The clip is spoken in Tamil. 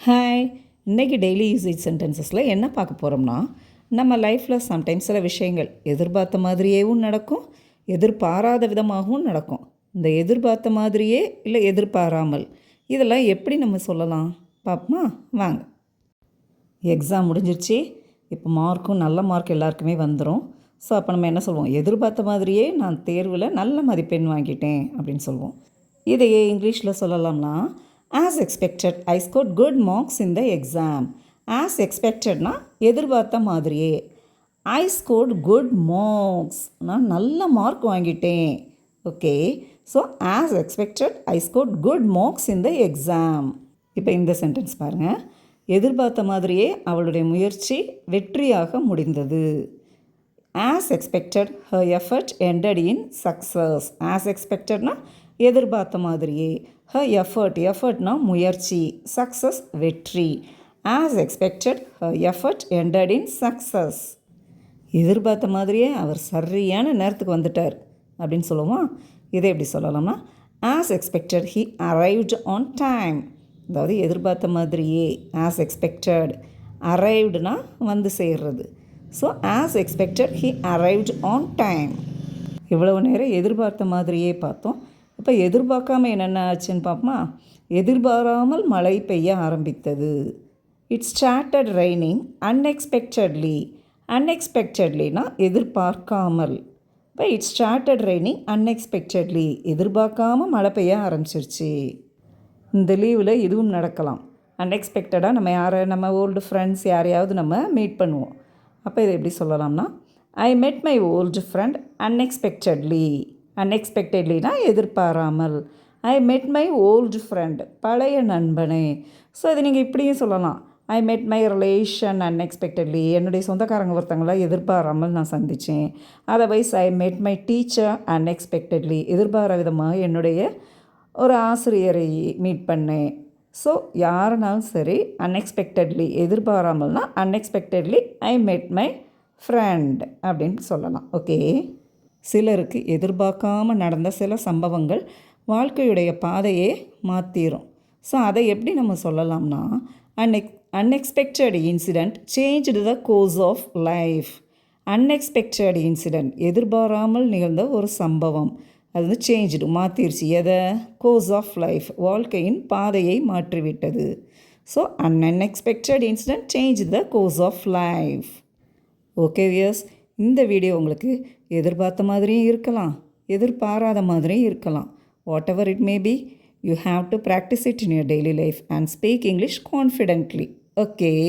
ஹாய், இன்றைக்கி டெய்லி யூசேஜ் சென்டென்சஸில் என்ன பார்க்க போகிறோம்னா, நம்ம லைஃப்பில் சம்டைம்ஸ் சில விஷயங்கள் எதிர்பார்த்த மாதிரியேவும் நடக்கும், எதிர்பாராத விதமாகவும் நடக்கும். இந்த எதிர்பார்த்த மாதிரியே இல்லை எதிர்பாராமல் இதெல்லாம் எப்படி நம்ம சொல்லலாம் பார்ப்போமா? வாங்க. எக்ஸாம் முடிஞ்சிருச்சு. இப்போ மார்க்கும் நல்ல மார்க் எல்லாருக்குமே வந்துடும். ஸோ அப்போ நம்ம என்ன சொல்லுவோம்? எதிர்பார்த்த மாதிரியே நான் தேர்வில் நல்ல மதிப்பெண் வாங்கிட்டேன் அப்படின்னு சொல்லுவோம். இதையே இங்கிலீஷில் சொல்லலாம்னா, as expected I scored good marks in the exam. as expectedனா எதிர்பார்த்த மாதிரியே. I scored good marks, நான் நல்ல மார்க் வாங்கிட்டேன். Okay, so as expected I scored good marks in the exam. இப்போ இந்த சென்டென்ஸ் பாருங்கள். எதிர்பார்த்த மாதிரியே அவளுடைய முயற்சி வெற்றியாக முடிந்தது. as expected her effort ended in success. as expectedனா எதிர்பார்த்த மாதிரியே. her எஃபர்ட்னா முயற்சி, சக்ஸஸ் வெற்றி. as expected her effort ended in success. எதிர்பார்த்த மாதிரியே அவர் சரியான நேரத்துக்கு வந்துட்டார் அப்படின்னு சொல்லுவோம். இதை எப்படி சொல்லலாம்னா, as expected he arrived on time. அதாவது எதிர்பார்த்த மாதிரியே, as expected, arrivedனா வந்து சேர்றது. So as expected he arrived on time. இவ்வளவு நேரம் எதிர்பார்த்த மாதிரியே பார்த்தோம். இப்போ எதிர்பார்க்காமல் என்னென்ன ஆச்சுன்னு பார்ப்போமா? எதிர்பாராமல் மழை பெய்ய ஆரம்பித்தது. It started raining unexpectedly. அன்எக்ஸ்பெக்டட்லினா எதிர்பார்க்காமல். இப்போ இட் ஸ்டார்டட் ரெய்னிங் அன்எக்ஸ்பெக்டட்லி, எதிர்பார்க்காமல் மழை பெய்ய ஆரம்பிச்சிருச்சு. இந்த லீவில் இதுவும் நடக்கலாம். அன்எக்ஸ்பெக்டடாக நம்ம ஓல்டு ஃப்ரெண்ட்ஸ் யாரையாவது நம்ம மீட் பண்ணுவோம். அப்போ இதை எப்படி சொல்லலாம்னா, I met my old friend unexpectedly. அன்எக்ஸ்பெக்டட்லினா எதிர்பாராமல். I met my old friend, பழைய நண்பனே. ஸோ இதை நீங்கள் இப்படியும் சொல்லலாம். ஐ மெட் மை ரிலேஷன் அன்எக்ஸ்பெக்டட்லி, என்னுடைய சொந்தக்காரங்க ஒருத்தங்களை எதிர்பாராமல் நான் சந்தித்தேன். Otherwise I met my teacher unexpectedly, எதிர்பாராத விதமாக என்னுடைய ஒரு ஆசிரியரை மீட் பண்ணேன். ஸோ யாருனாலும் சரி unexpectedly, எதிர்பாராமல்னா unexpectedly I met my friend அப்படின்னு சொல்லலாம். ஓகே, சிலருக்கு எதிர்பார்க்காமல் நடந்த சில சம்பவங்கள் வாழ்க்கையுடைய பாதையே மாற்றிடும். ஸோ அதை எப்படி நம்ம சொல்லலாம்னா, unexpected incident changed the course of life. Unexpected incident எதிர்பாராமல் நிகழ்ந்த ஒரு சம்பவம், அது வந்து சேஞ்ச்டு மாற்றிருச்சு. எதை? கோர்ஸ் ஆஃப் லைஃப், வாழ்க்கையின் பாதையை மாற்றிவிட்டது. So unexpected incident change the course of life. Okay viewers, இந்த வீடியோ உங்களுக்கு எதிர்பார்த்த மாதிரியும் இருக்கலாம், எதிர்பாராத மாதிரியும் இருக்கலாம். Whatever it may be, you have to practice it in your daily life and speak English confidently. Okay.